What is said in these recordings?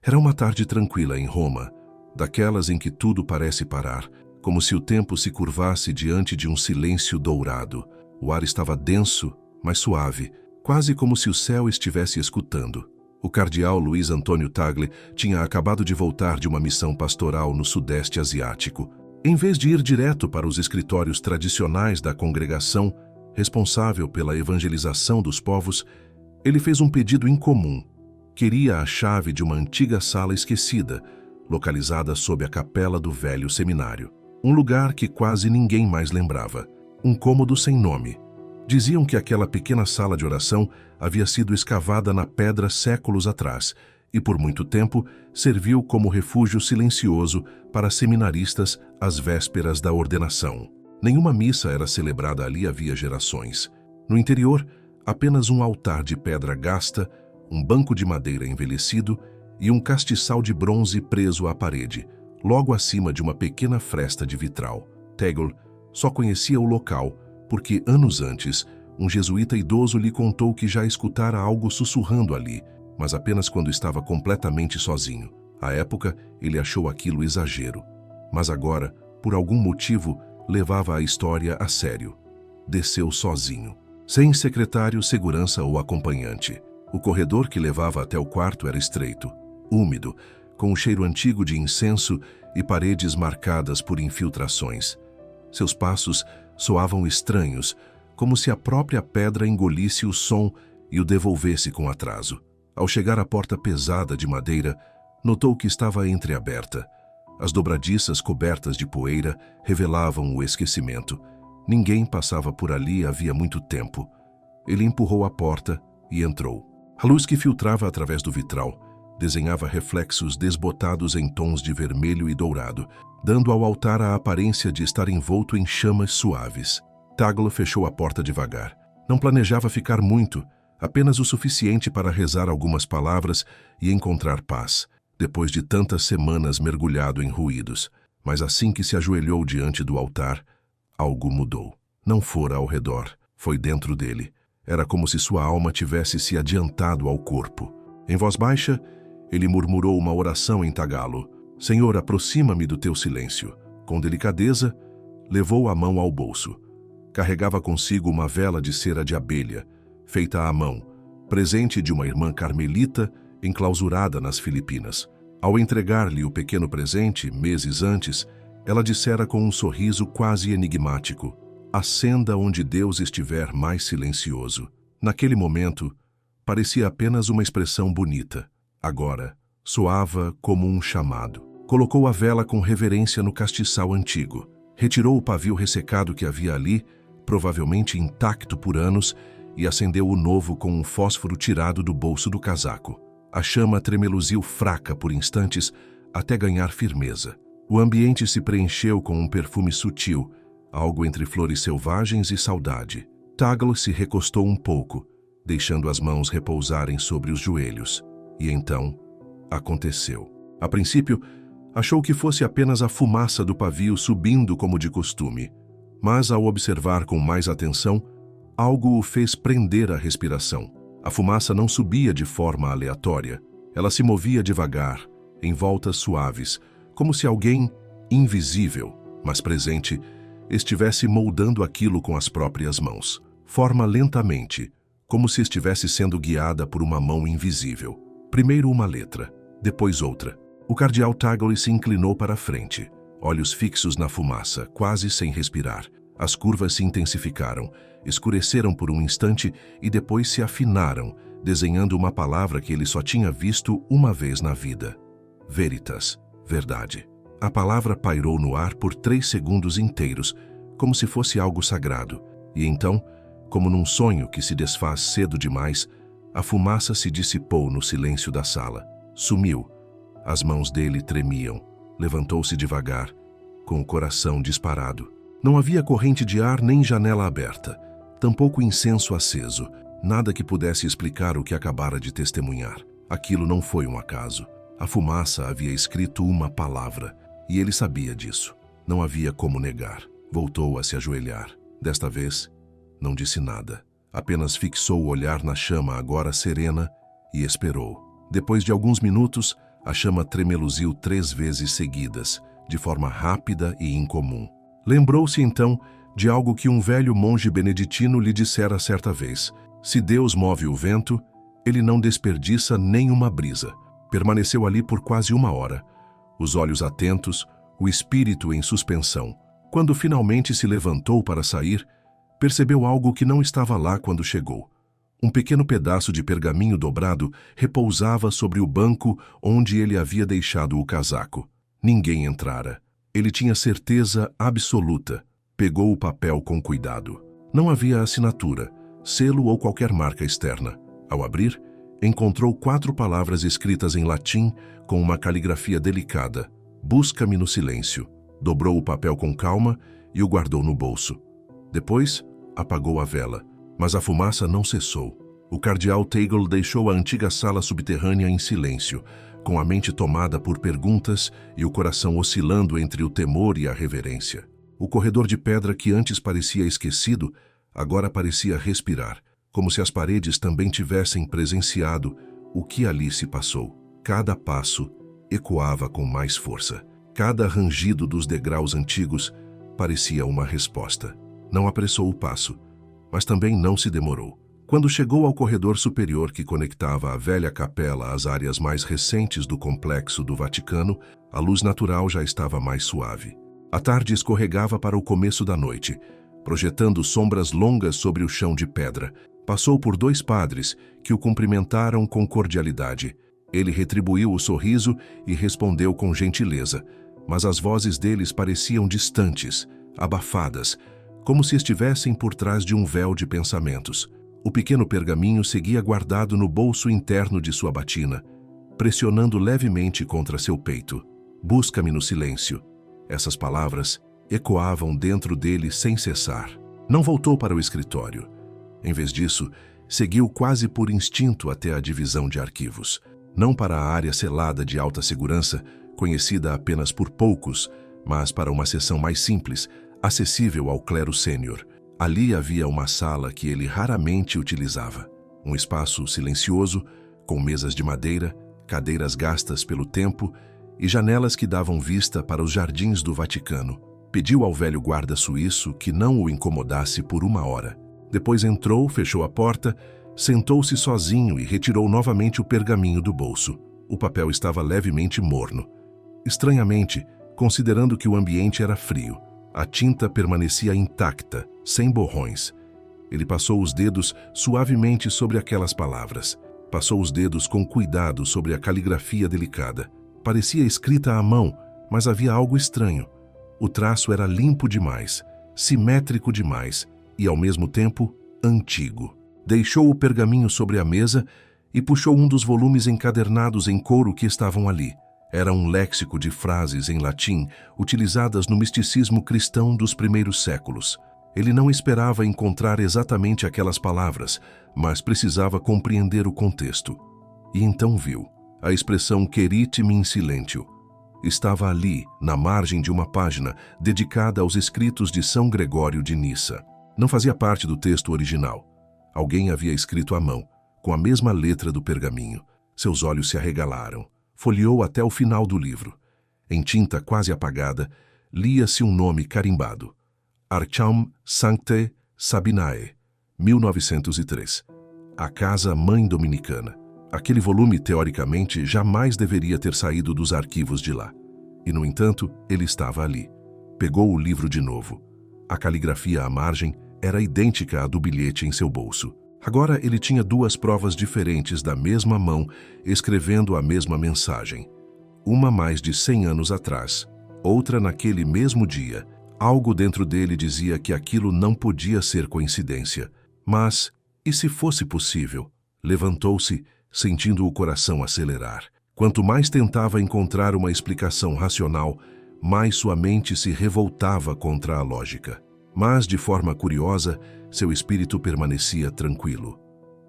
Era uma tarde tranquila em Roma, daquelas em que tudo parece parar, como se o tempo se curvasse diante de um silêncio dourado. O ar estava denso, mas suave, quase como se o céu estivesse escutando. O cardeal Luiz Antônio Tagle tinha acabado de voltar de uma missão pastoral no Sudeste Asiático. Em vez de ir direto para os escritórios tradicionais da congregação, responsável pela evangelização dos povos, ele fez um pedido incomum. Queria a chave de uma antiga sala esquecida, localizada sob a capela do velho seminário. Um lugar que quase ninguém mais lembrava. Um cômodo sem nome. Diziam que aquela pequena sala de oração havia sido escavada na pedra séculos atrás e, por muito tempo, serviu como refúgio silencioso para seminaristas às vésperas da ordenação. Nenhuma missa era celebrada ali havia gerações. No interior, apenas um altar de pedra gasta, um banco de madeira envelhecido e um castiçal de bronze preso à parede, logo acima de uma pequena fresta de vitral. Tagle só conhecia o local porque, anos antes, um jesuíta idoso lhe contou que já escutara algo sussurrando ali, mas apenas quando estava completamente sozinho. À época, ele achou aquilo exagero. Mas agora, por algum motivo, levava a história a sério. Desceu sozinho, sem secretário, segurança ou acompanhante. O corredor que levava até o quarto era estreito, úmido, com um cheiro antigo de incenso e paredes marcadas por infiltrações. Seus passos soavam estranhos, como se a própria pedra engolisse o som e o devolvesse com atraso. Ao chegar à porta pesada de madeira, notou que estava entreaberta. As dobradiças cobertas de poeira revelavam o esquecimento. Ninguém passava por ali havia muito tempo. Ele empurrou a porta e entrou. A luz que filtrava através do vitral desenhava reflexos desbotados em tons de vermelho e dourado, dando ao altar a aparência de estar envolto em chamas suaves. Tagle fechou a porta devagar. Não planejava ficar muito, apenas o suficiente para rezar algumas palavras e encontrar paz, depois de tantas semanas mergulhado em ruídos. Mas assim que se ajoelhou diante do altar, algo mudou. Não fora ao redor, foi dentro dele. Era como se sua alma tivesse se adiantado ao corpo. Em voz baixa, ele murmurou uma oração em tagalo. Senhor, aproxima-me do teu silêncio. Com delicadeza, levou a mão ao bolso. Carregava consigo uma vela de cera de abelha, feita à mão, presente de uma irmã carmelita enclausurada nas Filipinas. Ao entregar-lhe o pequeno presente, meses antes, ela dissera com um sorriso quase enigmático: acenda onde Deus estiver mais silencioso. Naquele momento, parecia apenas uma expressão bonita. Agora, soava como um chamado. Colocou a vela com reverência no castiçal antigo. Retirou o pavio ressecado que havia ali, provavelmente intacto por anos, e acendeu o novo com um fósforo tirado do bolso do casaco. A chama tremeluziu fraca por instantes, até ganhar firmeza. O ambiente se preencheu com um perfume sutil, algo entre flores selvagens e saudade. Tagle se recostou um pouco, deixando as mãos repousarem sobre os joelhos. E então, aconteceu. A princípio, achou que fosse apenas a fumaça do pavio subindo como de costume. Mas, ao observar com mais atenção, algo o fez prender a respiração. A fumaça não subia de forma aleatória. Ela se movia devagar, em voltas suaves, como se alguém invisível, mas presente, estivesse moldando aquilo com as próprias mãos. Forma lentamente, como se estivesse sendo guiada por uma mão invisível. Primeiro uma letra, depois outra. O cardeal Tagle se inclinou para a frente, olhos fixos na fumaça, quase sem respirar. As curvas se intensificaram, escureceram por um instante e depois se afinaram, desenhando uma palavra que ele só tinha visto uma vez na vida. Veritas, verdade. A palavra pairou no ar por 3 segundos inteiros, como se fosse algo sagrado. E então, como num sonho que se desfaz cedo demais, a fumaça se dissipou no silêncio da sala. Sumiu. As mãos dele tremiam. Levantou-se devagar, com o coração disparado. Não havia corrente de ar nem janela aberta, tampouco incenso aceso, nada que pudesse explicar o que acabara de testemunhar. Aquilo não foi um acaso. A fumaça havia escrito uma palavra, e ele sabia disso. Não havia como negar. Voltou a se ajoelhar. Desta vez, não disse nada. Apenas fixou o olhar na chama agora serena e esperou. Depois de alguns minutos, A chama tremeluziu 3 vezes seguidas, de forma rápida e incomum. Lembrou-se então de algo que um velho monge beneditino lhe dissera certa vez: se Deus move o vento, ele não desperdiça nenhuma brisa. Permaneceu ali por quase 1 hora, os olhos atentos, o espírito em suspensão. Quando finalmente se levantou para sair, percebeu algo que não estava lá quando chegou. Um pequeno pedaço de pergaminho dobrado repousava sobre o banco onde ele havia deixado o casaco. Ninguém entrara. Ele tinha certeza absoluta. Pegou o papel com cuidado. Não havia assinatura, selo ou qualquer marca externa. Ao abrir, encontrou 4 palavras escritas em latim com uma caligrafia delicada. Busca-me no silêncio. Dobrou o papel com calma e o guardou no bolso. Depois, apagou a vela. Mas a fumaça não cessou. O cardeal Teagle deixou a antiga sala subterrânea em silêncio, com a mente tomada por perguntas e o coração oscilando entre o temor e a reverência. O corredor de pedra que antes parecia esquecido, agora parecia respirar, como se as paredes também tivessem presenciado o que ali se passou. Cada passo ecoava com mais força. Cada rangido dos degraus antigos parecia uma resposta. Não apressou o passo, mas também não se demorou. Quando chegou ao corredor superior que conectava a velha capela às áreas mais recentes do complexo do Vaticano, a luz natural já estava mais suave. A tarde escorregava para o começo da noite, projetando sombras longas sobre o chão de pedra. Passou por 2 padres que o cumprimentaram com cordialidade. Ele retribuiu o sorriso e respondeu com gentileza, mas as vozes deles pareciam distantes, abafadas, como se estivessem por trás de um véu de pensamentos. O pequeno pergaminho seguia guardado no bolso interno de sua batina, pressionando levemente contra seu peito. Busca-me no silêncio. Essas palavras ecoavam dentro dele sem cessar. Não voltou para o escritório. Em vez disso, seguiu quase por instinto até a divisão de arquivos. Não para a área selada de alta segurança, conhecida apenas por poucos, mas para uma seção mais simples, acessível ao clero sênior. Ali havia uma sala que ele raramente utilizava. Um espaço silencioso, com mesas de madeira, cadeiras gastas pelo tempo e janelas que davam vista para os jardins do Vaticano. Pediu ao velho guarda suíço que não o incomodasse por 1 hora. Depois entrou, fechou a porta, sentou-se sozinho e retirou novamente o pergaminho do bolso. O papel estava levemente morno. Estranhamente, considerando que o ambiente era frio, a tinta permanecia intacta, sem borrões. Ele passou os dedos suavemente sobre aquelas palavras. Passou os dedos com cuidado sobre a caligrafia delicada. Parecia escrita à mão, mas havia algo estranho. O traço era limpo demais, simétrico demais e, ao mesmo tempo, antigo. Deixou o pergaminho sobre a mesa e puxou um dos volumes encadernados em couro que estavam ali. Era um léxico de frases em latim utilizadas no misticismo cristão dos primeiros séculos. Ele não esperava encontrar exatamente aquelas palavras, mas precisava compreender o contexto. E então viu. A expressão querite-me in silentio estava ali, na margem de uma página dedicada aos escritos de São Gregório de Nissa. Não fazia parte do texto original. Alguém havia escrito à mão, com a mesma letra do pergaminho. Seus olhos se arregalaram. Folheou até o final do livro. Em tinta quase apagada, lia-se um nome carimbado. Archam Sancte Sabinae, 1903. A Casa Mãe Dominicana. Aquele volume, teoricamente, jamais deveria ter saído dos arquivos de lá. E, no entanto, ele estava ali. Pegou o livro de novo. A caligrafia à margem era idêntica à do bilhete em seu bolso. Agora ele tinha 2 provas diferentes da mesma mão, escrevendo a mesma mensagem. Uma mais de 100 anos atrás, outra naquele mesmo dia. Algo dentro dele dizia que aquilo não podia ser coincidência. Mas, e se fosse possível? Levantou-se, sentindo o coração acelerar. Quanto mais tentava encontrar uma explicação racional, mais sua mente se revoltava contra a lógica. Mas, de forma curiosa, seu espírito permanecia tranquilo.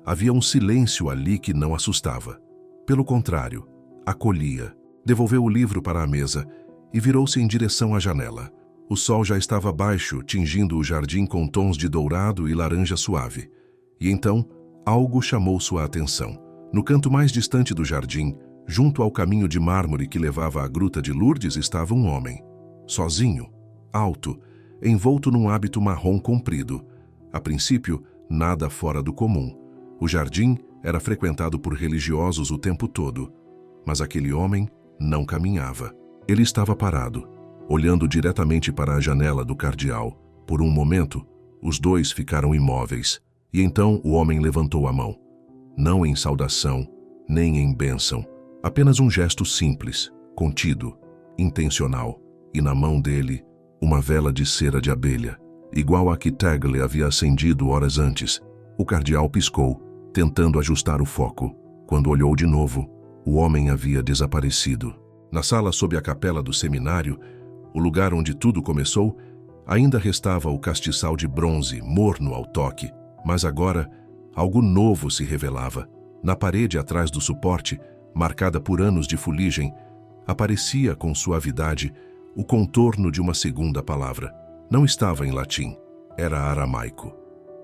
Havia um silêncio ali que não assustava. Pelo contrário, acolhia. Devolveu o livro para a mesa e virou-se em direção à janela. O sol já estava baixo, tingindo o jardim com tons de dourado e laranja suave. E então, algo chamou sua atenção. No canto mais distante do jardim, Junto ao caminho de mármore que levava à Gruta de Lourdes estava um homem, sozinho, alto, envolto num hábito marrom comprido. A princípio, nada fora do comum. O jardim era frequentado por religiosos o tempo todo, mas aquele homem não caminhava. Ele estava parado, olhando diretamente para a janela do cardeal. Por um momento, os dois ficaram imóveis, e então o homem levantou a mão. Não em saudação, nem em bênção, apenas um gesto simples, contido, intencional, e na mão dele, uma vela de cera de abelha, igual a que Tagle havia acendido horas antes. O cardeal piscou, tentando ajustar o foco. Quando olhou de novo, o homem havia desaparecido. Na sala sob a capela do seminário, o lugar onde tudo começou, ainda restava o castiçal de bronze, morno ao toque, mas agora algo novo se revelava. Na parede atrás do suporte, marcada por anos de fuligem, aparecia com suavidade o contorno de uma segunda palavra. Não estava em latim, era aramaico.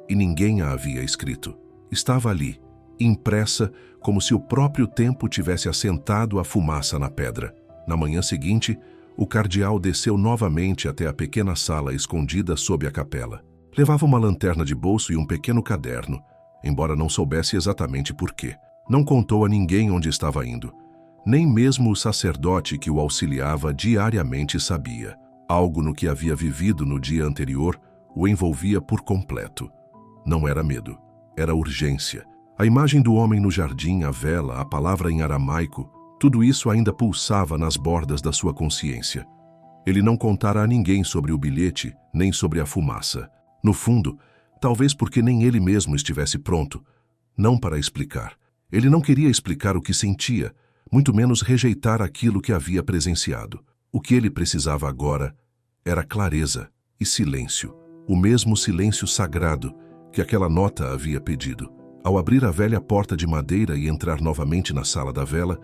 E ninguém a havia escrito. Estava ali, impressa como se o próprio tempo tivesse assentado a fumaça na pedra. Na manhã seguinte, o cardeal desceu novamente até a pequena sala escondida sob a capela. Levava uma lanterna de bolso e um pequeno caderno, embora não soubesse exatamente por quê. Não contou a ninguém onde estava indo. Nem mesmo o sacerdote que o auxiliava diariamente sabia. Algo no que havia vivido no dia anterior o envolvia por completo. Não era medo, era urgência. A imagem do homem no jardim, a vela, a palavra em aramaico, tudo isso ainda pulsava nas bordas da sua consciência. Ele não contara a ninguém sobre o bilhete, nem sobre a fumaça. No fundo, talvez porque nem ele mesmo estivesse pronto, não para explicar. Ele não queria explicar o que sentia, muito menos rejeitar aquilo que havia presenciado. O que ele precisava agora era clareza e silêncio, o mesmo silêncio sagrado que aquela nota havia pedido. Ao abrir a velha porta de madeira e entrar novamente na sala da vela,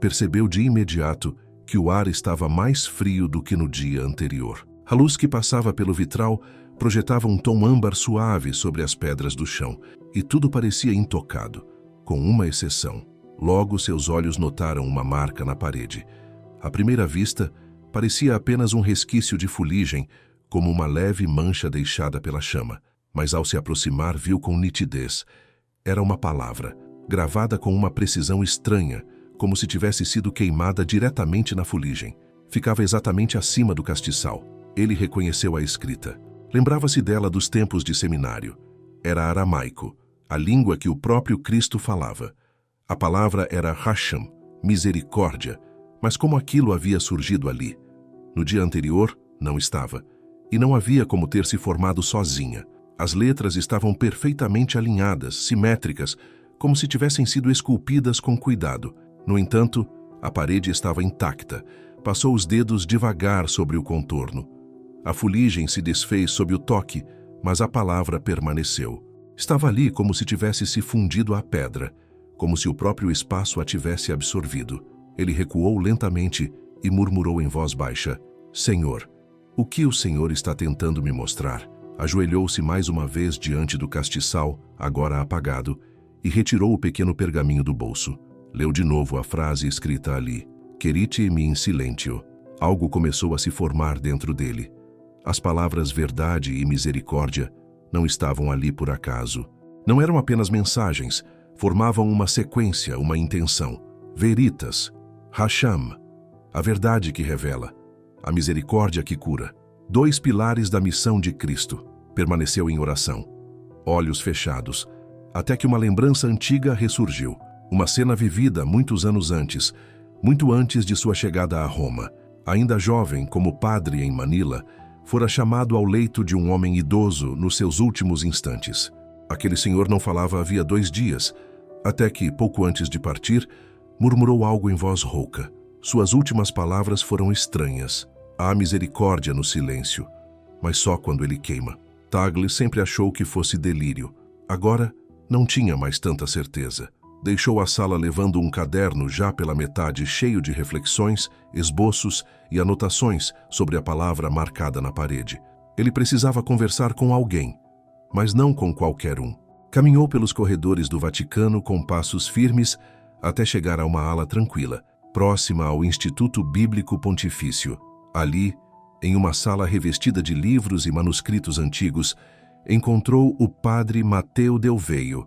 percebeu de imediato que o ar estava mais frio do que no dia anterior. A luz que passava pelo vitral projetava um tom âmbar suave sobre as pedras do chão, e tudo parecia intocado, com uma exceção. Logo seus olhos notaram uma marca na parede. À primeira vista, parecia apenas um resquício de fuligem, como uma leve mancha deixada pela chama. Mas ao se aproximar, viu com nitidez. Era uma palavra, gravada com uma precisão estranha, como se tivesse sido queimada diretamente na fuligem. Ficava exatamente acima do castiçal. Ele reconheceu a escrita. Lembrava-se dela dos tempos de seminário. Era aramaico, a língua que o próprio Cristo falava. A palavra era Hashem, misericórdia, mas como aquilo havia surgido ali? No dia anterior, não estava. E não havia como ter se formado sozinha. As letras estavam perfeitamente alinhadas, simétricas, como se tivessem sido esculpidas com cuidado. No entanto, a parede estava intacta. Passou os dedos devagar sobre o contorno. A fuligem se desfez sob o toque, mas a palavra permaneceu. Estava ali como se tivesse se fundido à pedra, como se o próprio espaço a tivesse absorvido. Ele recuou lentamente e murmurou em voz baixa: Senhor, o que o Senhor está tentando me mostrar? Ajoelhou-se mais uma vez diante do castiçal, agora apagado, e retirou o pequeno pergaminho do bolso. Leu de novo a frase escrita ali: Querite-me in silentio. Algo começou a se formar dentro dele. As palavras verdade e misericórdia não estavam ali por acaso. Não eram apenas mensagens, formavam uma sequência, uma intenção. Veritas, Hashem, a verdade que revela, a misericórdia que cura. 2 pilares da missão de Cristo. Permaneceu em oração, olhos fechados, até que uma lembrança antiga ressurgiu. Uma cena vivida muitos anos antes, muito antes de sua chegada a Roma. Ainda jovem, como padre em Manila, fora chamado ao leito de um homem idoso nos seus últimos instantes. Aquele senhor não falava havia 2 dias, até que, pouco antes de partir, murmurou algo em voz rouca. Suas últimas palavras foram estranhas. Há misericórdia no silêncio, mas só quando ele queima. Tagle sempre achou que fosse delírio. Agora, não tinha mais tanta certeza. Deixou a sala levando um caderno já pela metade cheio de reflexões, esboços e anotações sobre a palavra marcada na parede. Ele precisava conversar com alguém, mas não com qualquer um. Caminhou pelos corredores do Vaticano com passos firmes, até chegar a uma ala tranquila, próxima ao Instituto Bíblico Pontifício. Ali, em uma sala revestida de livros e manuscritos antigos, encontrou o padre Mateu Delveio,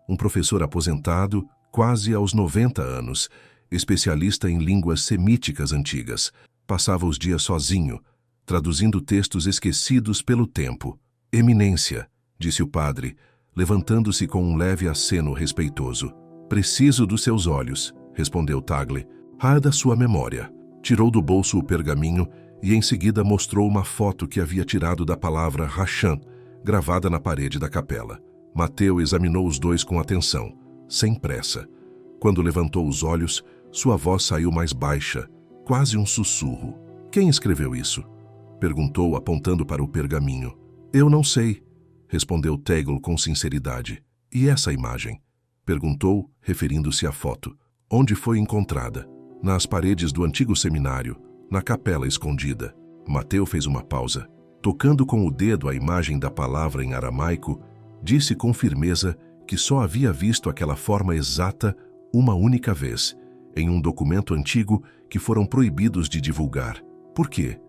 um professor aposentado, quase aos 90 anos, especialista em línguas semíticas antigas. Passava os dias sozinho, traduzindo textos esquecidos pelo tempo. Eminência, disse o padre, levantando-se com um leve aceno respeitoso. Preciso dos seus olhos, respondeu Tagle. Raia da sua memória. Tirou do bolso o pergaminho e em seguida mostrou uma foto que havia tirado da palavra Hasham, gravada na parede da capela. Mateu examinou os dois com atenção, sem pressa. Quando levantou os olhos, sua voz saiu mais baixa, quase um sussurro. Quem escreveu isso? Perguntou, apontando para o pergaminho. Eu não sei, respondeu Tagle com sinceridade. E essa imagem? Perguntou, referindo-se à foto. Onde foi encontrada? Nas paredes do antigo seminário, na capela escondida. Mateu fez uma pausa. Tocando com o dedo a imagem da palavra em aramaico, disse com firmeza que só havia visto aquela forma exata uma única vez, em um documento antigo que foram proibidos de divulgar. Por quê?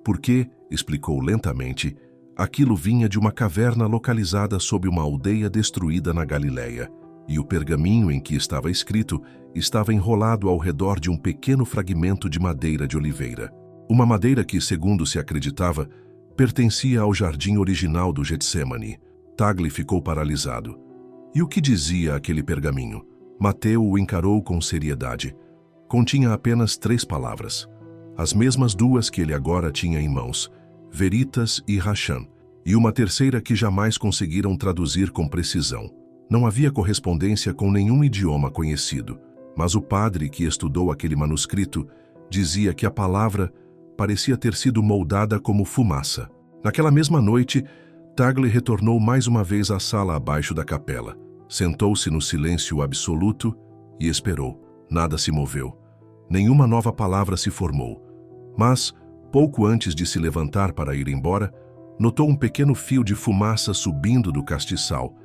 Porque, explicou lentamente, aquilo vinha de uma caverna localizada sob uma aldeia destruída na Galileia, e o pergaminho em que estava escrito estava enrolado ao redor de um pequeno fragmento de madeira de oliveira. Uma madeira que, segundo se acreditava, pertencia ao jardim original do Getsemane. Tagle ficou paralisado. E o que dizia aquele pergaminho? Mateu o encarou com seriedade. Continha apenas 3 palavras. As mesmas 2 que ele agora tinha em mãos, Veritas e Hasham, e uma terceira que jamais conseguiram traduzir com precisão. Não havia correspondência com nenhum idioma conhecido, mas o padre que estudou aquele manuscrito dizia que a palavra parecia ter sido moldada como fumaça. Naquela mesma noite, Tagle retornou mais uma vez à sala abaixo da capela. Sentou-se no silêncio absoluto e esperou. Nada se moveu. Nenhuma nova palavra se formou. Mas, pouco antes de se levantar para ir embora, notou um pequeno fio de fumaça subindo do castiçal,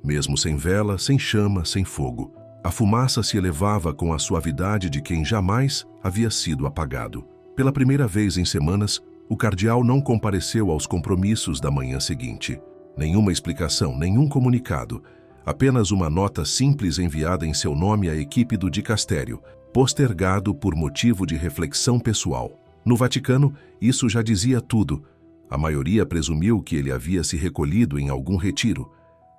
mesmo sem vela, sem chama, sem fogo. A fumaça se elevava com a suavidade de quem jamais havia sido apagado. Pela primeira vez em semanas, o cardeal não compareceu aos compromissos da manhã seguinte. Nenhuma explicação, nenhum comunicado. Apenas uma nota simples enviada em seu nome à equipe do dicastério, postergado por motivo de reflexão pessoal. No Vaticano, isso já dizia tudo. A maioria presumiu que ele havia se recolhido em algum retiro.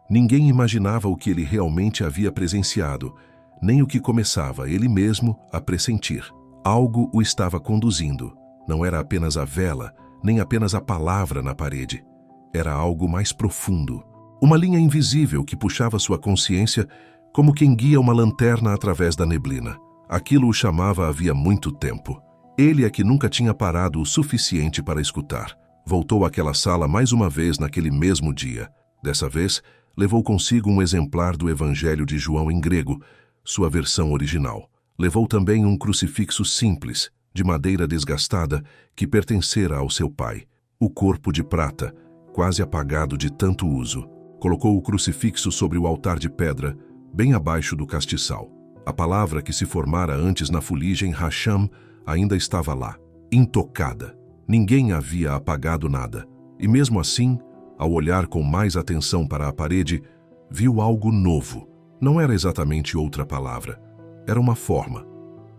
Ninguém imaginava o que ele realmente havia presenciado, nem o que começava ele mesmo a pressentir. Algo o estava conduzindo. Não era apenas a vela, nem apenas a palavra na parede. Era algo mais profundo. Uma linha invisível que puxava sua consciência como quem guia uma lanterna através da neblina. Aquilo o chamava havia muito tempo. Ele é que nunca tinha parado o suficiente para escutar. Voltou àquela sala mais uma vez naquele mesmo dia. Dessa vez, levou consigo um exemplar do Evangelho de João em grego, sua versão original. Levou também um crucifixo simples, de madeira desgastada, que pertencera ao seu pai. O corpo de prata, quase apagado de tanto uso. Colocou o crucifixo sobre o altar de pedra, bem abaixo do castiçal. A palavra que se formara antes na fuligem Hasham ainda estava lá, intocada. Ninguém havia apagado nada. E mesmo assim, ao olhar com mais atenção para a parede, viu algo novo. Não era exatamente outra palavra. Era uma forma.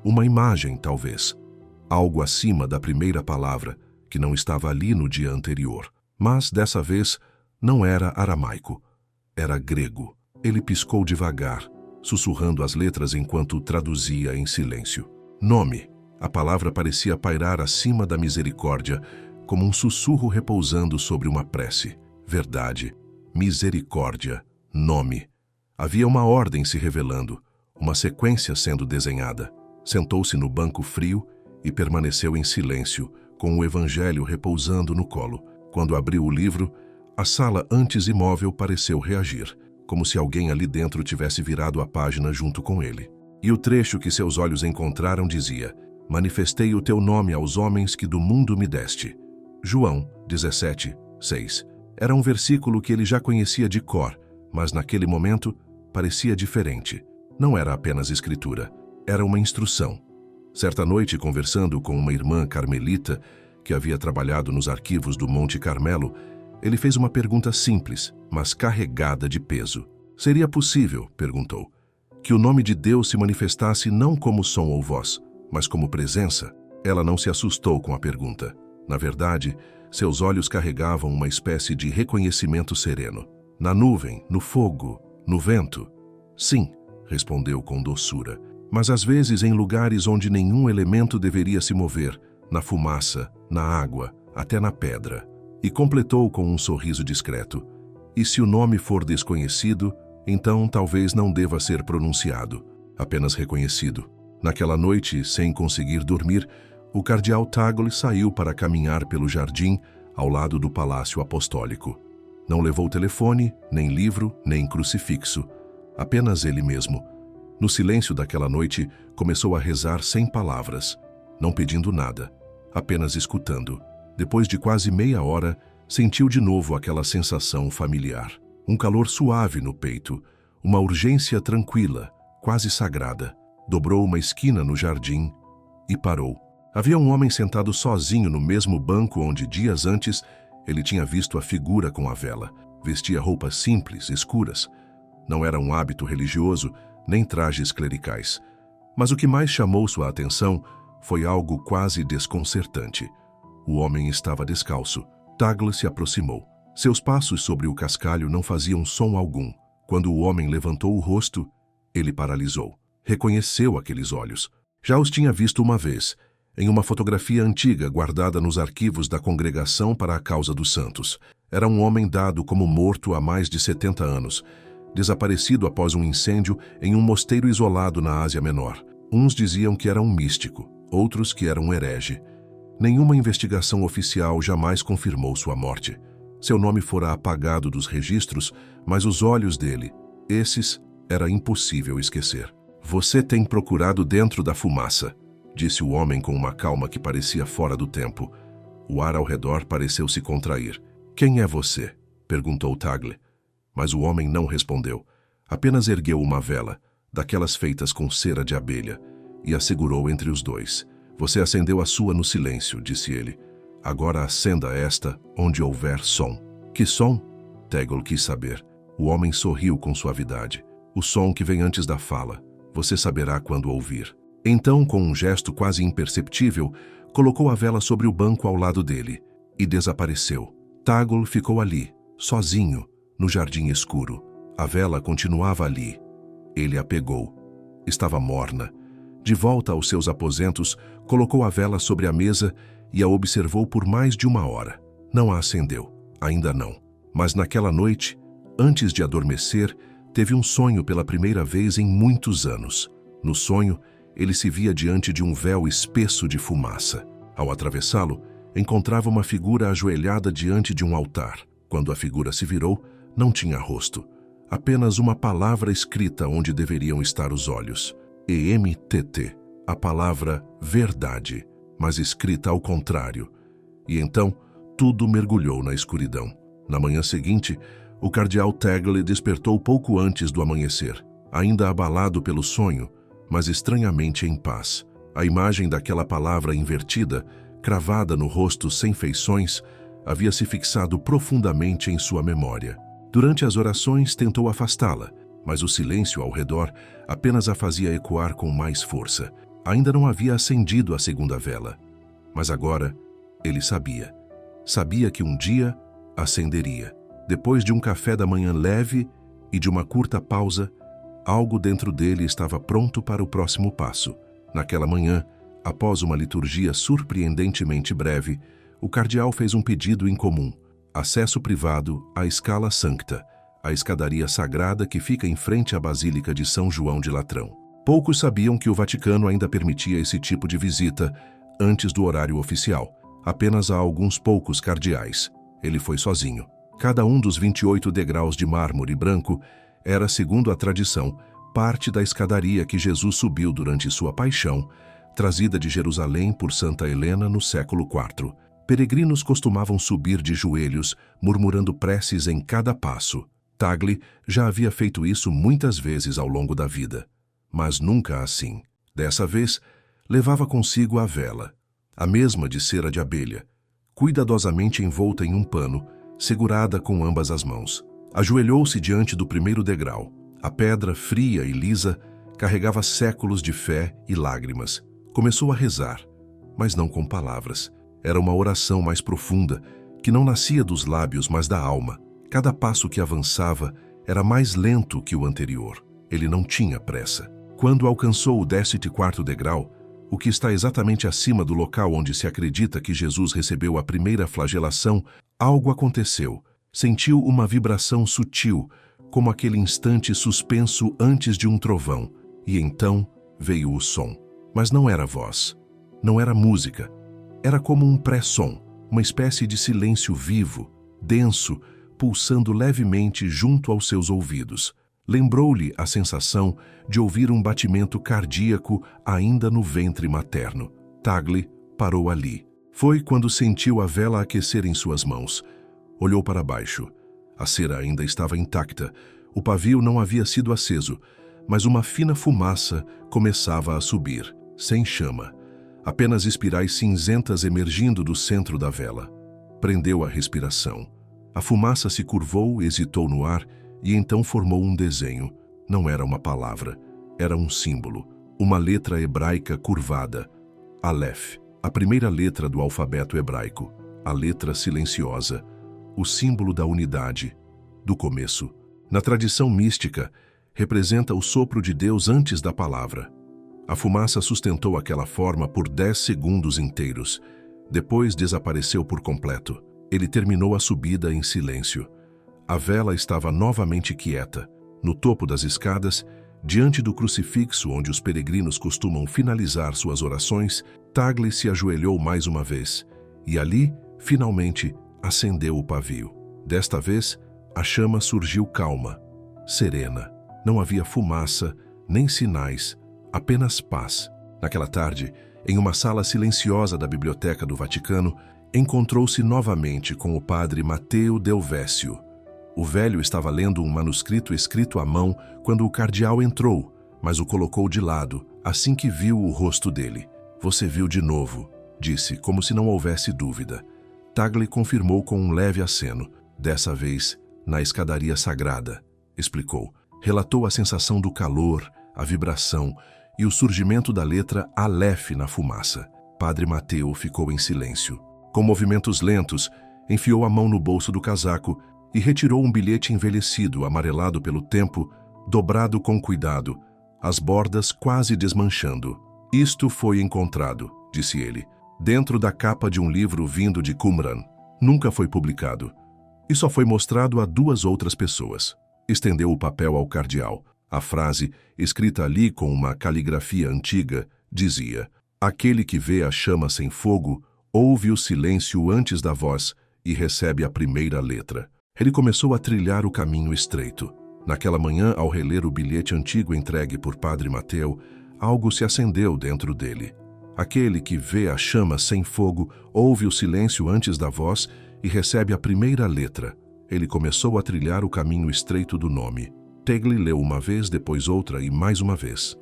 Uma imagem, talvez. Algo acima da primeira palavra, que não estava ali no dia anterior. Mas, dessa vez, não era aramaico. Era grego. Ele piscou devagar, sussurrando as letras enquanto traduzia em silêncio. Nome. A palavra parecia pairar acima da misericórdia, como um sussurro repousando sobre uma prece. Verdade. Misericórdia. Nome. Havia uma ordem se revelando, uma sequência sendo desenhada. Sentou-se no banco frio e permaneceu em silêncio, com o Evangelho repousando no colo. Quando abriu o livro, a sala antes imóvel pareceu reagir, como se alguém ali dentro tivesse virado a página junto com ele. E o trecho que seus olhos encontraram dizia: Manifestei o teu nome aos homens que do mundo me deste. João 17, 6. Era um versículo que ele já conhecia de cor, mas naquele momento parecia diferente. Não era apenas escritura. Era uma instrução. Certa noite, conversando com uma irmã carmelita que havia trabalhado nos arquivos do Monte Carmelo, ele fez uma pergunta simples, mas carregada de peso. Seria possível, perguntou, que o nome de Deus se manifestasse não como som ou voz, mas como presença? Ela não se assustou com a pergunta. Na verdade, seus olhos carregavam uma espécie de reconhecimento sereno. Na nuvem, no fogo, no vento? Sim, respondeu com doçura, mas às vezes em lugares onde nenhum elemento deveria se mover, na fumaça, na água, até na pedra. E completou com um sorriso discreto. E se o nome for desconhecido, então talvez não deva ser pronunciado, apenas reconhecido. Naquela noite, sem conseguir dormir, o cardeal Tagle saiu para caminhar pelo jardim ao lado do Palácio Apostólico. Não levou telefone, nem livro, nem crucifixo. Apenas ele mesmo. No silêncio daquela noite, começou a rezar sem palavras, não pedindo nada, apenas escutando. Depois de quase meia hora, sentiu de novo aquela sensação familiar. Um calor suave no peito, uma urgência tranquila, quase sagrada. Dobrou uma esquina no jardim e parou. Havia um homem sentado sozinho no mesmo banco onde dias antes ele tinha visto a figura com a vela. Vestia roupas simples, escuras. Não era um hábito religioso, nem trajes clericais. Mas o que mais chamou sua atenção foi algo quase desconcertante. O homem estava descalço. Tagle se aproximou. Seus passos sobre o cascalho não faziam som algum. Quando o homem levantou o rosto, ele paralisou. Reconheceu aqueles olhos. Já os tinha visto uma vez, em uma fotografia antiga guardada nos arquivos da Congregação para a Causa dos Santos. Era um homem dado como morto há mais de 70 anos, desaparecido após um incêndio em um mosteiro isolado na Ásia Menor. Uns diziam que era um místico, outros que era um herege. Nenhuma investigação oficial jamais confirmou sua morte. Seu nome fora apagado dos registros, mas os olhos dele, esses, era impossível esquecer. Você tem procurado dentro da fumaça, disse o homem com uma calma que parecia fora do tempo. O ar ao redor pareceu se contrair. Quem é você? Perguntou Tagle. Mas o homem não respondeu. Apenas ergueu uma vela, daquelas feitas com cera de abelha, e a segurou entre os dois. Você acendeu a sua no silêncio, disse ele. Agora acenda esta onde houver som. Que som? Tagle quis saber. O homem sorriu com suavidade. O som que vem antes da fala. Você saberá quando ouvir. Então, com um gesto quase imperceptível, colocou a vela sobre o banco ao lado dele e desapareceu. Tagle ficou ali, sozinho, no jardim escuro. A vela continuava ali. Ele a pegou. Estava morna. De volta aos seus aposentos, colocou a vela sobre a mesa e a observou por mais de uma hora. Não a acendeu, ainda não. Mas naquela noite, antes de adormecer, teve um sonho pela primeira vez em muitos anos. No sonho, ele se via diante de um véu espesso de fumaça. Ao atravessá-lo, encontrava uma figura ajoelhada diante de um altar. Quando a figura se virou, não tinha rosto. Apenas uma palavra escrita onde deveriam estar os olhos. EMTT, a palavra verdade, mas escrita ao contrário. E então, tudo mergulhou na escuridão. Na manhã seguinte, o cardeal Tagle despertou pouco antes do amanhecer, ainda abalado pelo sonho, mas estranhamente em paz. A imagem daquela palavra invertida, cravada no rosto sem feições, havia se fixado profundamente em sua memória. Durante as orações tentou afastá-la, mas o silêncio ao redor apenas a fazia ecoar com mais força. Ainda não havia acendido a segunda vela. Mas agora, ele sabia. Sabia que um dia acenderia. Depois de um café da manhã leve e de uma curta pausa, algo dentro dele estava pronto para o próximo passo. Naquela manhã, após uma liturgia surpreendentemente breve, o cardeal fez um pedido incomum: acesso privado à Scala Sancta, a escadaria sagrada que fica em frente à Basílica de São João de Latrão. Poucos sabiam que o Vaticano ainda permitia esse tipo de visita antes do horário oficial, apenas a alguns poucos cardeais. Ele foi sozinho. Cada um dos 28 degraus de mármore branco era, segundo a tradição, parte da escadaria que Jesus subiu durante sua paixão, trazida de Jerusalém por Santa Helena no século IV. Peregrinos costumavam subir de joelhos, murmurando preces em cada passo. Tagle já havia feito isso muitas vezes ao longo da vida, mas nunca assim. Dessa vez, levava consigo a vela, a mesma de cera de abelha, cuidadosamente envolta em um pano, segurada com ambas as mãos. Ajoelhou-se diante do primeiro degrau. A pedra, fria e lisa, carregava séculos de fé e lágrimas. Começou a rezar, mas não com palavras. Era uma oração mais profunda, que não nascia dos lábios, mas da alma. Cada passo que avançava era mais lento que o anterior. Ele não tinha pressa. Quando alcançou o 14º degrau, o que está exatamente acima do local onde se acredita que Jesus recebeu a primeira flagelação, algo aconteceu. Sentiu uma vibração sutil, como aquele instante suspenso antes de um trovão, e então veio o som. Mas não era voz, não era música. Era como um pré-som, uma espécie de silêncio vivo, denso, pulsando levemente junto aos seus ouvidos. Lembrou-lhe a sensação de ouvir um batimento cardíaco ainda no ventre materno. Tagle parou ali. Foi quando sentiu a vela aquecer em suas mãos. Olhou para baixo. A cera ainda estava intacta. O pavio não havia sido aceso, mas uma fina fumaça começava a subir, sem chama. Apenas espirais cinzentas emergindo do centro da vela. Prendeu a respiração. A fumaça se curvou, hesitou no ar e então formou um desenho. Não era uma palavra, era um símbolo. Uma letra hebraica curvada. Aleph, a primeira letra do alfabeto hebraico. A letra silenciosa. O símbolo da unidade, do começo. Na tradição mística, representa o sopro de Deus antes da palavra. A fumaça sustentou aquela forma por 10 segundos inteiros. Depois desapareceu por completo. Ele terminou a subida em silêncio. A vela estava novamente quieta. No topo das escadas, diante do crucifixo onde os peregrinos costumam finalizar suas orações, Tagle se ajoelhou mais uma vez. E ali, finalmente, acendeu o pavio. Desta vez, a chama surgiu calma, serena. Não havia fumaça, nem sinais, apenas paz. Naquela tarde, em uma sala silenciosa da Biblioteca do Vaticano, encontrou-se novamente com o padre Matteo Delvecchio. O velho estava lendo um manuscrito escrito à mão quando o cardeal entrou, mas o colocou de lado assim que viu o rosto dele. "Você viu de novo", disse, como se não houvesse dúvida. Tagle confirmou com um leve aceno. "Dessa vez, na escadaria sagrada", explicou. Relatou a sensação do calor, a vibração e o surgimento da letra Aleph na fumaça. Padre Matteo ficou em silêncio. Com movimentos lentos, enfiou a mão no bolso do casaco e retirou um bilhete envelhecido, amarelado pelo tempo, dobrado com cuidado, as bordas quase desmanchando. "Isto foi encontrado", disse ele, "dentro da capa de um livro vindo de Qumran. Nunca foi publicado. E só foi mostrado a 2 outras pessoas." Estendeu o papel ao cardeal. A frase, escrita ali com uma caligrafia antiga, dizia: "Aquele que vê a chama sem fogo, ouve o silêncio antes da voz e recebe a primeira letra." Ele começou a trilhar o caminho estreito. Naquela manhã, ao reler o bilhete antigo entregue por Padre Matteo, algo se acendeu dentro dele. Aquele que vê a chama sem fogo, ouve o silêncio antes da voz e recebe a primeira letra. Ele começou a trilhar o caminho estreito do nome. Tagle leu uma vez, depois outra e mais uma vez.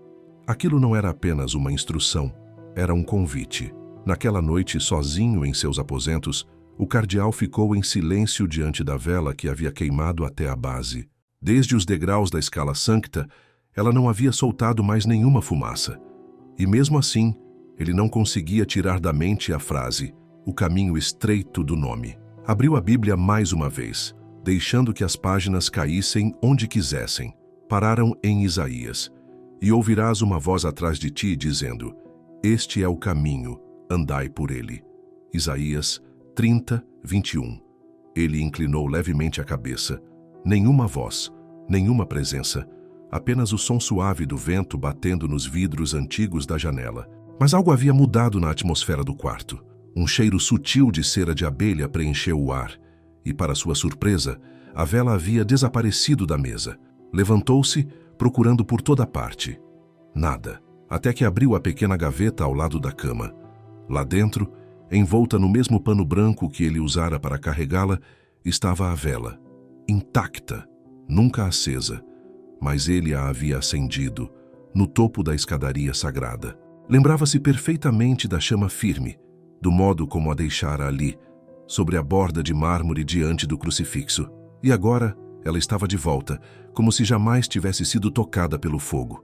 Aquilo não era apenas uma instrução, era um convite. Naquela noite, sozinho em seus aposentos, o cardeal ficou em silêncio diante da vela que havia queimado até a base. Desde os degraus da escala sancta, ela não havia soltado mais nenhuma fumaça. E mesmo assim, ele não conseguia tirar da mente a frase, o caminho estreito do nome. Abriu a Bíblia mais uma vez, deixando que as páginas caíssem onde quisessem. Pararam em Isaías. "E ouvirás uma voz atrás de ti dizendo, este é o caminho, andai por ele." Isaías 30, 21. Ele inclinou levemente a cabeça. Nenhuma voz, nenhuma presença, apenas o som suave do vento batendo nos vidros antigos da janela. Mas algo havia mudado na atmosfera do quarto. Um cheiro sutil de cera de abelha preencheu o ar, e, para sua surpresa, a vela havia desaparecido da mesa. Levantou-se, procurando por toda parte. Nada, até que abriu a pequena gaveta ao lado da cama. Lá dentro, envolta no mesmo pano branco que ele usara para carregá-la, estava a vela, intacta, nunca acesa, mas ele a havia acendido, no topo da escadaria sagrada. Lembrava-se perfeitamente da chama firme, do modo como a deixara ali, sobre a borda de mármore diante do crucifixo. E agora ela estava de volta, como se jamais tivesse sido tocada pelo fogo.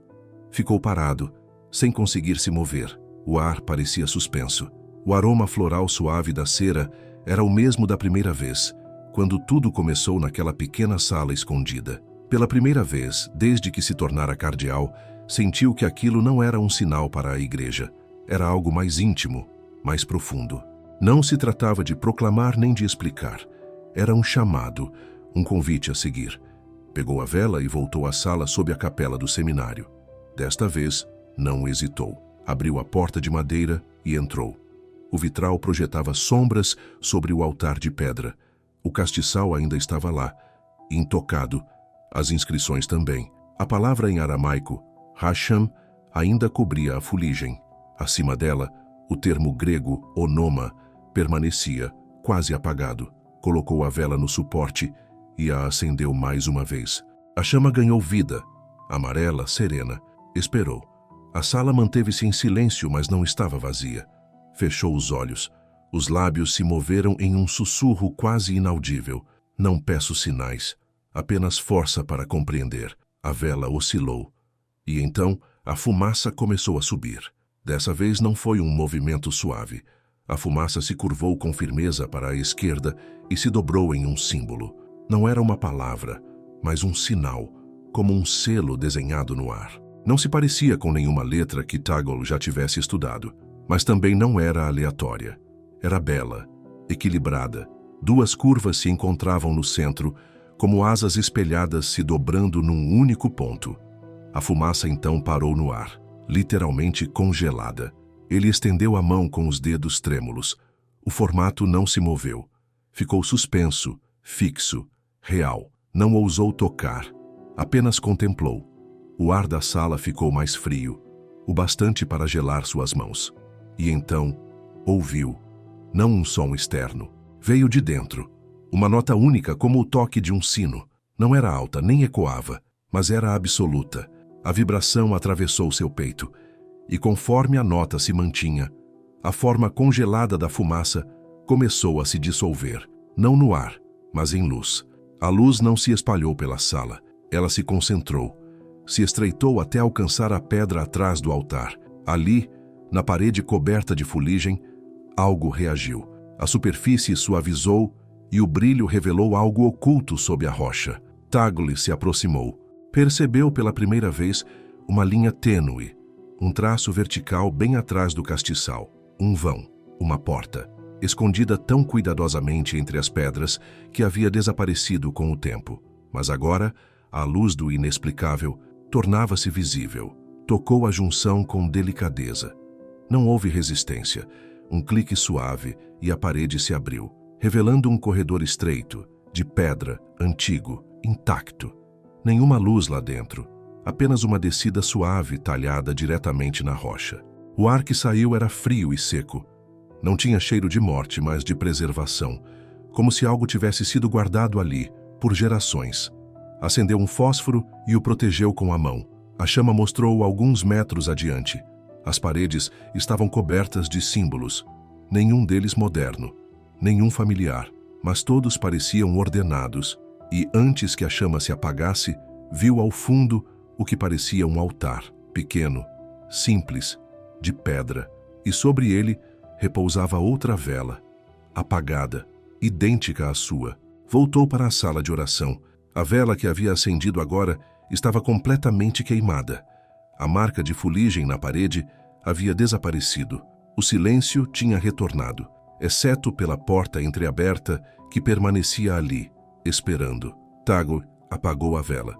Ficou parado, sem conseguir se mover. O ar parecia suspenso. O aroma floral suave da cera era o mesmo da primeira vez, quando tudo começou naquela pequena sala escondida. Pela primeira vez, desde que se tornara cardeal, sentiu que aquilo não era um sinal para a igreja. Era algo mais íntimo, mais profundo. Não se tratava de proclamar nem de explicar. Era um chamado, um convite a seguir. Pegou a vela e voltou à sala sob a capela do seminário. Desta vez, não hesitou. Abriu a porta de madeira e entrou. O vitral projetava sombras sobre o altar de pedra. O castiçal ainda estava lá, intocado. As inscrições também. A palavra em aramaico, Hashem, ainda cobria a fuligem. Acima dela, o termo grego, onoma, permanecia, quase apagado. Colocou a vela no suporte e a acendeu mais uma vez. A chama ganhou vida, amarela, serena. Esperou. A sala manteve-se em silêncio, mas não estava vazia. Fechou os olhos. Os lábios se moveram em um sussurro quase inaudível. Não peço sinais, apenas força para compreender. A vela oscilou. E então a fumaça começou a subir. Dessa vez não foi um movimento suave. A fumaça se curvou com firmeza para a esquerda e se dobrou em um símbolo. Não era uma palavra, mas um sinal, como um selo desenhado no ar. Não se parecia com nenhuma letra que Tagle já tivesse estudado, mas também não era aleatória. Era bela, equilibrada. Duas curvas se encontravam no centro, como asas espelhadas se dobrando num único ponto. A fumaça então parou no ar, literalmente congelada. Ele estendeu a mão com os dedos trêmulos. O formato não se moveu. Ficou suspenso, fixo, real. Não ousou tocar, apenas contemplou. O ar da sala ficou mais frio, o bastante para gelar suas mãos. E então, ouviu. Não um som externo. Veio de dentro. Uma nota única como o toque de um sino. Não era alta, nem ecoava, mas era absoluta. A vibração atravessou seu peito. E conforme a nota se mantinha, a forma congelada da fumaça começou a se dissolver. Não no ar, mas em luz. A luz não se espalhou pela sala. Ela se concentrou. Se estreitou até alcançar a pedra atrás do altar. Ali, na parede coberta de fuligem, algo reagiu. A superfície suavizou e o brilho revelou algo oculto sob a rocha. Tagle se aproximou. Percebeu pela primeira vez uma linha tênue, um traço vertical bem atrás do castiçal. Um vão, uma porta, escondida tão cuidadosamente entre as pedras que havia desaparecido com o tempo. Mas agora, à luz do inexplicável, tornava-se visível. Tocou a junção com delicadeza. Não houve resistência. Um clique suave e a parede se abriu, revelando um corredor estreito, de pedra, antigo, intacto. Nenhuma luz lá dentro, apenas uma descida suave talhada diretamente na rocha. O ar que saiu era frio e seco. Não tinha cheiro de morte, mas de preservação, como se algo tivesse sido guardado ali, por gerações. Acendeu um fósforo e o protegeu com a mão. A chama mostrou alguns metros adiante. As paredes estavam cobertas de símbolos, nenhum deles moderno, nenhum familiar, mas todos pareciam ordenados, e antes que a chama se apagasse, viu ao fundo o que parecia um altar, pequeno, simples, de pedra, e sobre ele repousava outra vela, apagada, idêntica à sua. Voltou para a sala de oração. A vela que havia acendido agora estava completamente queimada. A marca de fuligem na parede havia desaparecido. O silêncio tinha retornado, exceto pela porta entreaberta que permanecia ali, esperando. Tagle apagou a vela.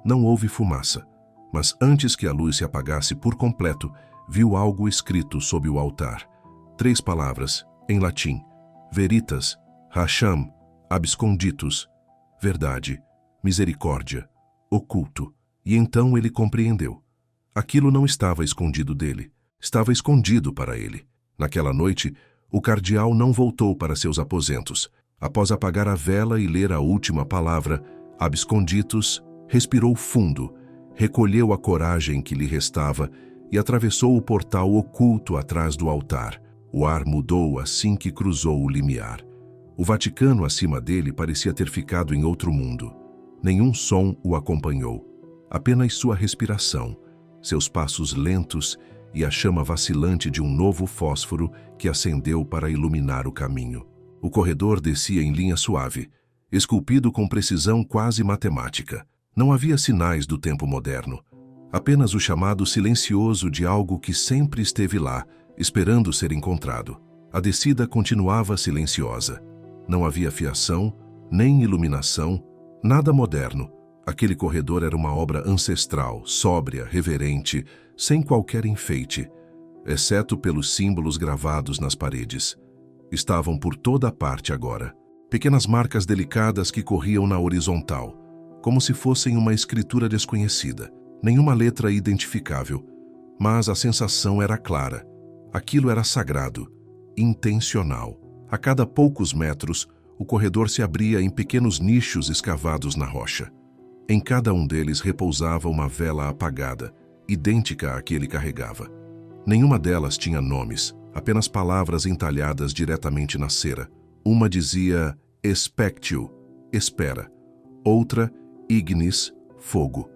Não houve fumaça, mas antes que a luz se apagasse por completo, viu algo escrito sob o altar. 3 palavras, em latim: veritas, Hashem, absconditus, verdade, misericórdia, oculto. E então ele compreendeu. Aquilo não estava escondido dele, estava escondido para ele. Naquela noite, o cardeal não voltou para seus aposentos. Após apagar a vela e ler a última palavra, absconditus, respirou fundo recolheu a coragem que lhe restava e atravessou o portal oculto atrás do altar. O ar mudou assim que cruzou o limiar. O Vaticano acima dele parecia ter ficado em outro mundo. Nenhum som o acompanhou, apenas sua respiração, seus passos lentos e a chama vacilante de um novo fósforo que acendeu para iluminar o caminho. O corredor descia em linha suave, esculpido com precisão quase matemática. Não havia sinais do tempo moderno, apenas o chamado silencioso de algo que sempre esteve lá, esperando ser encontrado. A descida continuava silenciosa. Não havia fiação, nem iluminação, nada moderno. Aquele corredor era uma obra ancestral, sóbria, reverente, sem qualquer enfeite, exceto pelos símbolos gravados nas paredes. Estavam por toda a parte agora. Pequenas marcas delicadas que corriam na horizontal, como se fossem uma escritura desconhecida. Nenhuma letra identificável, mas a sensação era clara. Aquilo era sagrado, intencional. A cada poucos metros, o corredor se abria em pequenos nichos escavados na rocha. Em cada um deles repousava uma vela apagada, idêntica à que ele carregava. Nenhuma delas tinha nomes, apenas palavras entalhadas diretamente na cera. Uma dizia expectio, espera. Outra, ignis, fogo.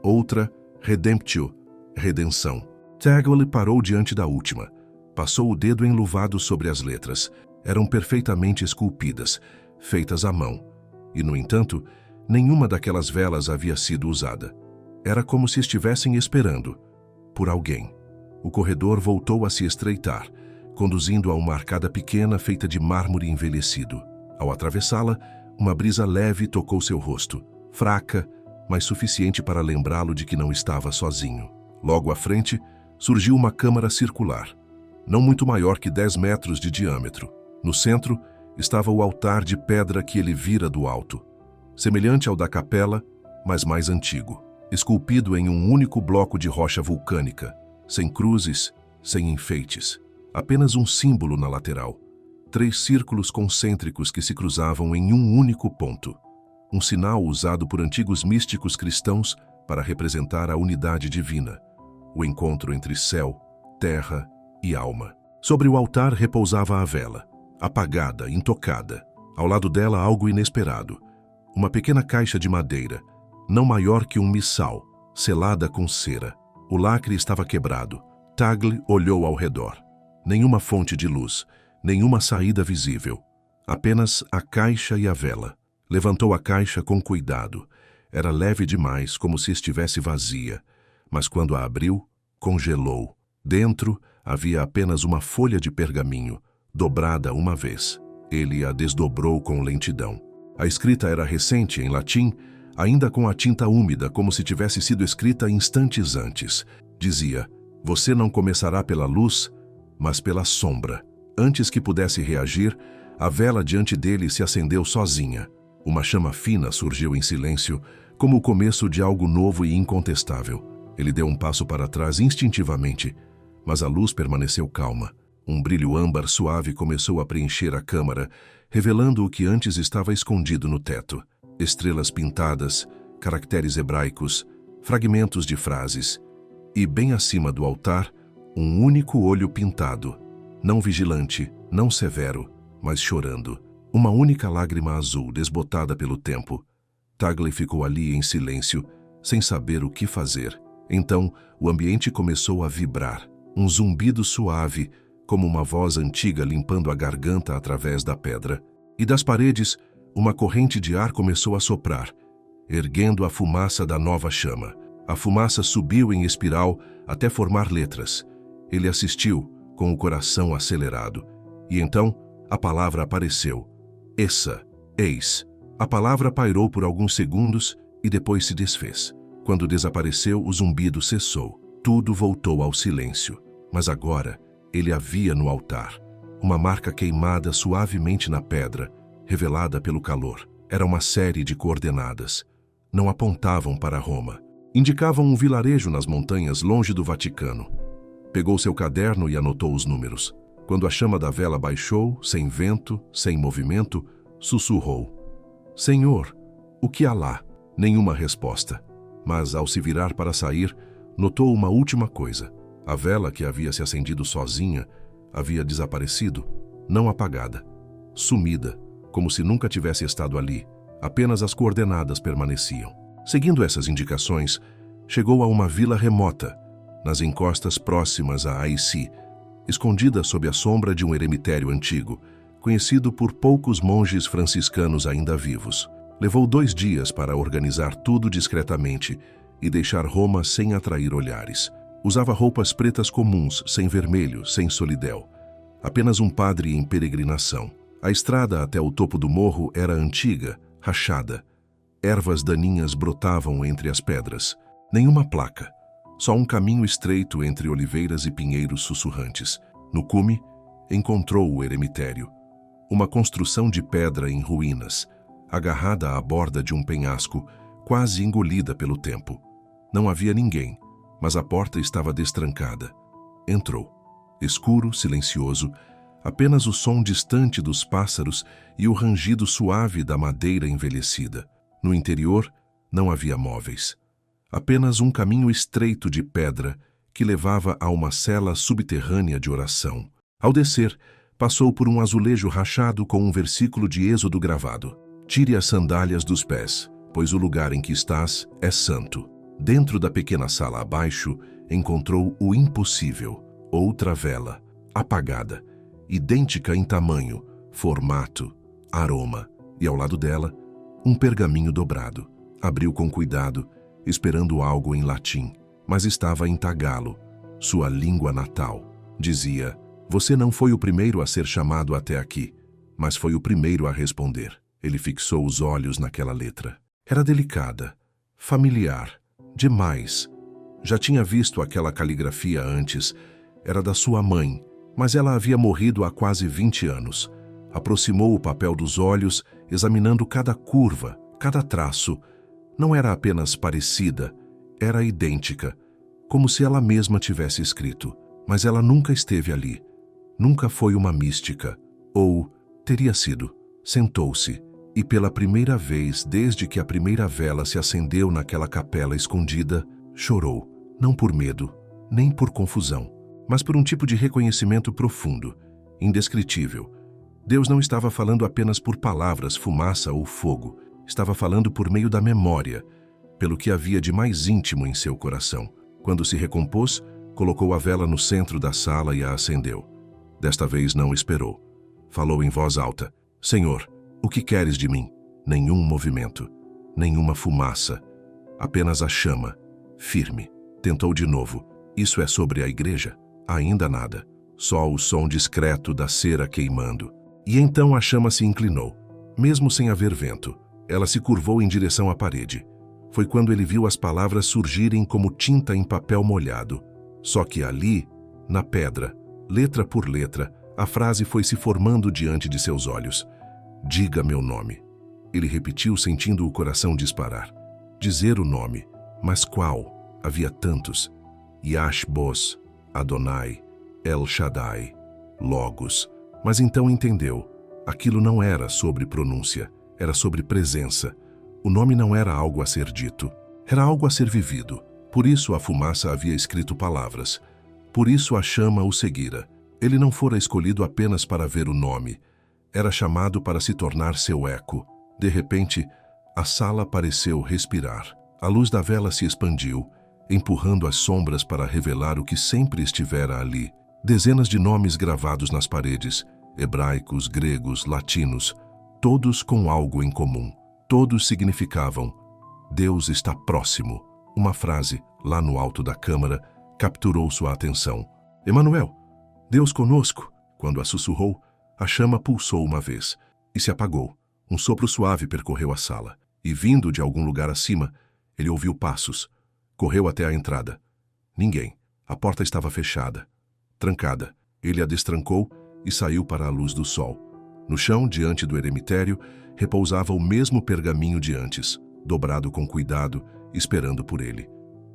Outra, redemptio, redenção. Tagle parou diante da última. Passou o dedo enluvado sobre as letras. Eram perfeitamente esculpidas, feitas à mão. E, no entanto, nenhuma daquelas velas havia sido usada. Era como se estivessem esperando por alguém. O corredor voltou a se estreitar, conduzindo a uma arcada pequena feita de mármore envelhecido. Ao atravessá-la, uma brisa leve tocou seu rosto, fraca, mas suficiente para lembrá-lo de que não estava sozinho. Logo à frente, surgiu uma câmara circular, não muito maior que 10 metros de diâmetro. No centro, estava o altar de pedra que ele vira do alto, semelhante ao da capela, mas mais antigo, esculpido em um único bloco de rocha vulcânica, sem cruzes, sem enfeites, apenas um símbolo na lateral, 3 círculos concêntricos que se cruzavam em um único ponto, um sinal usado por antigos místicos cristãos para representar a unidade divina, o encontro entre céu, terra e alma. Sobre o altar repousava a vela, apagada, intocada. Ao lado dela, algo inesperado. Uma pequena caixa de madeira, não maior que um missal, selada com cera. O lacre estava quebrado. Tagle olhou ao redor. Nenhuma fonte de luz, nenhuma saída visível. Apenas a caixa e a vela. Levantou a caixa com cuidado. Era leve demais, como se estivesse vazia. Mas quando a abriu, congelou. Dentro havia apenas uma folha de pergaminho, dobrada uma vez. Ele a desdobrou com lentidão. A escrita era recente, em latim, ainda com a tinta úmida, como se tivesse sido escrita instantes antes. Dizia: "Você não começará pela luz, mas pela sombra." Antes que pudesse reagir, a vela diante dele se acendeu sozinha. Uma chama fina surgiu em silêncio, como o começo de algo novo e incontestável. Ele deu um passo para trás instintivamente, mas a luz permaneceu calma. Um brilho âmbar suave começou a preencher a câmara, revelando o que antes estava escondido no teto. Estrelas pintadas, caracteres hebraicos, fragmentos de frases. E bem acima do altar, um único olho pintado. Não vigilante, não severo, mas chorando. Uma única lágrima azul desbotada pelo tempo. Tagle ficou ali em silêncio, sem saber o que fazer. Então, o ambiente começou a vibrar. Um zumbido suave, como uma voz antiga limpando a garganta através da pedra. E das paredes, uma corrente de ar começou a soprar, erguendo a fumaça da nova chama. A fumaça subiu em espiral até formar letras. Ele assistiu, com o coração acelerado. E então, a palavra apareceu. Essa, eis. A palavra pairou por alguns segundos e depois se desfez. Quando desapareceu, o zumbido cessou. Tudo voltou ao silêncio. Mas agora, ele a via no altar. Uma marca queimada suavemente na pedra, revelada pelo calor. Era uma série de coordenadas. Não apontavam para Roma. Indicavam um vilarejo nas montanhas longe do Vaticano. Pegou seu caderno e anotou os números. Quando a chama da vela baixou, sem vento, sem movimento, sussurrou: "Senhor, o que há lá?" Nenhuma resposta. mas ao se virar para sair, notou uma última coisa. A vela que havia se acendido sozinha havia desaparecido, não apagada, sumida, como se nunca tivesse estado ali. Apenas as coordenadas permaneciam. Seguindo essas indicações, chegou a uma vila remota, nas encostas próximas a Aici, escondida sob a sombra de um eremitério antigo, conhecido por poucos monges franciscanos ainda vivos. Levou 2 dias para organizar tudo discretamente e deixar Roma sem atrair olhares. Usava roupas pretas comuns, sem vermelho, sem solidéu. Apenas um padre em peregrinação. A estrada até o topo do morro era antiga, rachada. Ervas daninhas brotavam entre as pedras. Nenhuma placa. Só um caminho estreito entre oliveiras e pinheiros sussurrantes. No cume, encontrou o eremitério. Uma construção de pedra em ruínas, agarrada à borda de um penhasco, quase engolida pelo tempo. Não havia ninguém, mas a porta estava destrancada. Entrou. Escuro, silencioso, apenas o som distante dos pássaros e o rangido suave da madeira envelhecida. No interior, não havia móveis. Apenas um caminho estreito de pedra que levava a uma cela subterrânea de oração. Ao descer, passou por um azulejo rachado com um versículo de Êxodo gravado. Tire as sandálias dos pés, pois o lugar em que estás é santo. Dentro da pequena sala abaixo, encontrou o impossível. Outra vela, apagada, idêntica em tamanho, formato, aroma, e ao lado dela, um pergaminho dobrado. Abriu com cuidado, esperando algo em latim, mas estava em tagalo, sua língua natal. Dizia: você não foi o primeiro a ser chamado até aqui, mas foi o primeiro a responder. Ele fixou os olhos naquela letra. Era delicada, familiar, demais. Já tinha visto aquela caligrafia antes. Era da sua mãe, mas ela havia morrido há quase 20 anos. Aproximou o papel dos olhos, examinando cada curva, cada traço. Não era apenas parecida, era idêntica, como se ela mesma tivesse escrito. Mas ela nunca esteve ali. Nunca foi uma mística. Ou teria sido. Sentou-se, e pela primeira vez desde que a primeira vela se acendeu naquela capela escondida, chorou, não por medo, nem por confusão, mas por um tipo de reconhecimento profundo, indescritível. Deus não estava falando apenas por palavras, fumaça ou fogo. Estava falando por meio da memória, pelo que havia de mais íntimo em seu coração. Quando se recompôs, colocou a vela no centro da sala e a acendeu. Desta vez não esperou. Falou em voz alta: Senhor, o que queres de mim? Nenhum movimento, nenhuma fumaça, apenas a chama, firme. Tentou de novo. Isso é sobre a igreja? Ainda nada. Só o som discreto da cera queimando. E então a chama se inclinou. Mesmo sem haver vento, ela se curvou em direção à parede. Foi quando ele viu as palavras surgirem como tinta em papel molhado. Só que ali, na pedra, letra por letra, a frase foi se formando diante de seus olhos. Diga meu nome. Ele repetiu, sentindo o coração disparar. Dizer o nome. Mas qual? Havia tantos. Yashbos, Adonai, El Shaddai, Logos. Mas então entendeu. Aquilo não era sobre pronúncia, era sobre presença. O nome não era algo a ser dito, era algo a ser vivido. Por isso a fumaça havia escrito palavras. Por isso a chama o seguira. Ele não fora escolhido apenas para ver o nome. Era chamado para se tornar seu eco. De repente, a sala pareceu respirar. A luz da vela se expandiu, empurrando as sombras para revelar o que sempre estivera ali. Dezenas de nomes gravados nas paredes, hebraicos, gregos, latinos, todos com algo em comum. Todos significavam: Deus está próximo. Uma frase, lá no alto da câmara, capturou sua atenção. Emanuel, Deus conosco. Quando a sussurrou, a chama pulsou uma vez e se apagou. Um sopro suave percorreu a sala. E vindo de algum lugar acima, ele ouviu passos. Correu até a entrada. Ninguém. A porta estava fechada, trancada. Ele a destrancou e saiu para a luz do sol. No chão, diante do eremitério, repousava o mesmo pergaminho de antes, dobrado com cuidado, esperando por ele.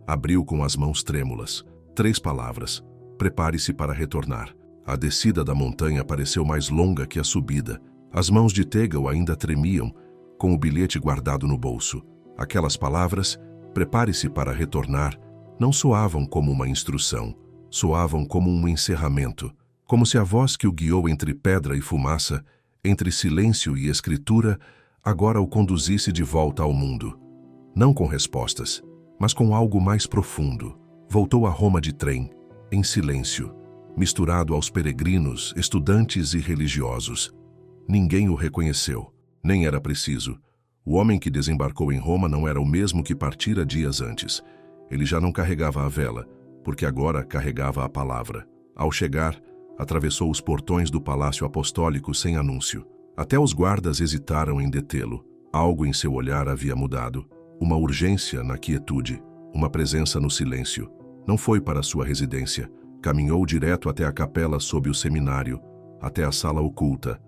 Abriu com as mãos trêmulas. 3 palavras. Prepare-se para retornar. A descida da montanha pareceu mais longa que a subida. As mãos de Tegal ainda tremiam, com o bilhete guardado no bolso. Aquelas palavras, prepare-se para retornar, não soavam como uma instrução, soavam como um encerramento, como se a voz que o guiou entre pedra e fumaça, entre silêncio e escritura, agora o conduzisse de volta ao mundo. Não com respostas, mas com algo mais profundo. Voltou a Roma de trem, em silêncio, misturado aos peregrinos, estudantes e religiosos. Ninguém o reconheceu, nem era preciso. O homem que desembarcou em Roma não era o mesmo que partira dias antes. Ele já não carregava a vela, porque agora carregava a palavra. Ao chegar, atravessou os portões do Palácio Apostólico sem anúncio. Até os guardas hesitaram em detê-lo. Algo em seu olhar havia mudado. Uma urgência na quietude, uma presença no silêncio. Não foi para sua residência. Caminhou direto até a capela sob o seminário, até a sala oculta,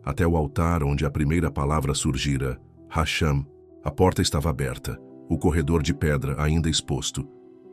até o altar onde a primeira palavra surgira, Hasham. A porta estava aberta, o corredor de pedra ainda exposto.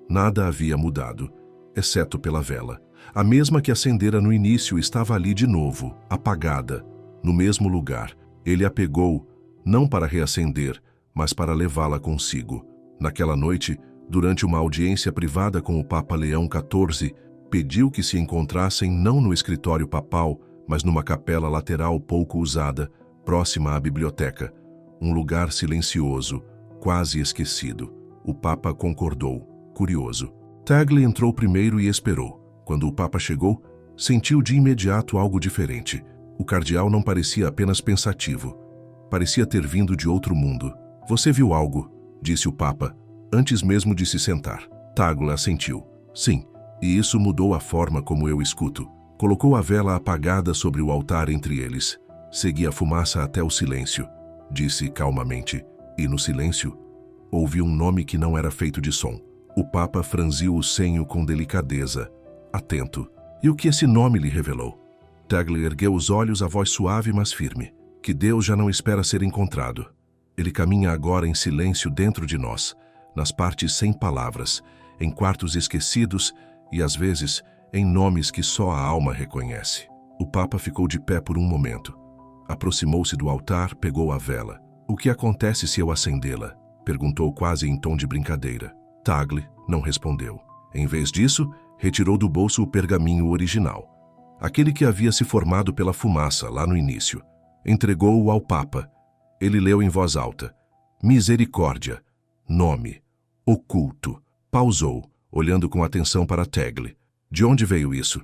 Nada havia mudado, exceto pela vela. A mesma que acendera no início estava ali de novo, apagada, no mesmo lugar. Ele a pegou, não para reacender, mas para levá-la consigo. Naquela noite, durante uma audiência privada com o Papa Leão XIV, pediu que se encontrassem não no escritório papal, mas numa capela lateral pouco usada, próxima à biblioteca. Um lugar silencioso, quase esquecido. O Papa concordou, curioso. Tagle entrou primeiro e esperou. Quando o Papa chegou, sentiu de imediato algo diferente. O cardeal não parecia apenas pensativo. Parecia ter vindo de outro mundo. "Você viu algo?", disse o Papa, antes mesmo de se sentar. Tagle assentiu. "Sim, e isso mudou a forma como eu escuto." Colocou a vela apagada sobre o altar entre eles. "Segui a fumaça até o silêncio", disse calmamente. E no silêncio, ouvi um nome que não era feito de som. O Papa franziu o senho com delicadeza, atento. "E o que esse nome lhe revelou?" Tagle ergueu os olhos, a voz suave mas firme. "Que Deus já não espera ser encontrado. Ele caminha agora em silêncio dentro de nós, nas partes sem palavras, em quartos esquecidos e, às vezes, em nomes que só a alma reconhece." O Papa ficou de pé por um momento. Aproximou-se do altar, pegou a vela. "O que acontece se eu acendê-la?", perguntou quase em tom de brincadeira. Tagle não respondeu. Em vez disso, retirou do bolso o pergaminho original, aquele que havia se formado pela fumaça lá no início. Entregou-o ao Papa. Ele leu em voz alta: "Misericórdia, nome, oculto." Pausou, olhando com atenção para Tagle. "De onde veio isso?"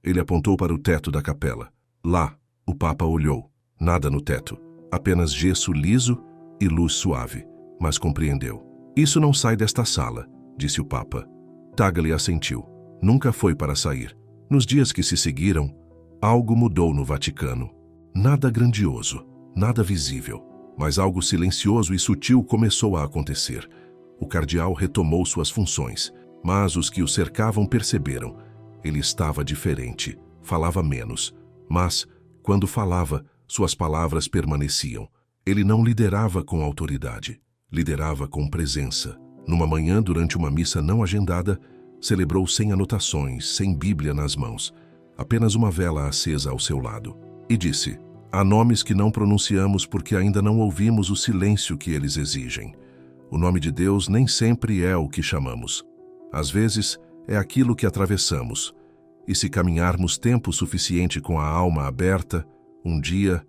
Ele apontou para o teto da capela. "Lá." O Papa olhou. Nada no teto, apenas gesso liso e luz suave. Mas compreendeu. "Isso não sai desta sala", disse o Papa. Tagle assentiu. Nunca foi para sair. Nos dias que se seguiram, algo mudou no Vaticano. Nada grandioso, nada visível, mas algo silencioso e sutil começou a acontecer. O cardeal retomou suas funções, mas os que o cercavam perceberam. Ele estava diferente, falava menos, mas, quando falava, suas palavras permaneciam. Ele não liderava com autoridade, liderava com presença. Numa manhã, durante uma missa não agendada, celebrou sem anotações, sem Bíblia nas mãos, apenas uma vela acesa ao seu lado. E disse: "Há nomes que não pronunciamos porque ainda não ouvimos o silêncio que eles exigem. O nome de Deus nem sempre é o que chamamos. Às vezes, é aquilo que atravessamos. E se caminharmos tempo suficiente com a alma aberta, um dia,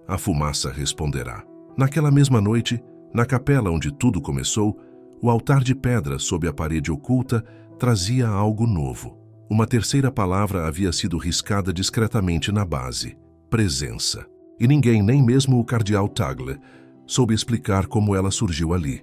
a fumaça responderá." Naquela mesma noite, na capela onde tudo começou, o altar de pedra sob a parede oculta trazia algo novo. Uma terceira palavra havia sido riscada discretamente na base: presença. E ninguém, nem mesmo o cardeal Tagle, soube explicar como ela surgiu ali.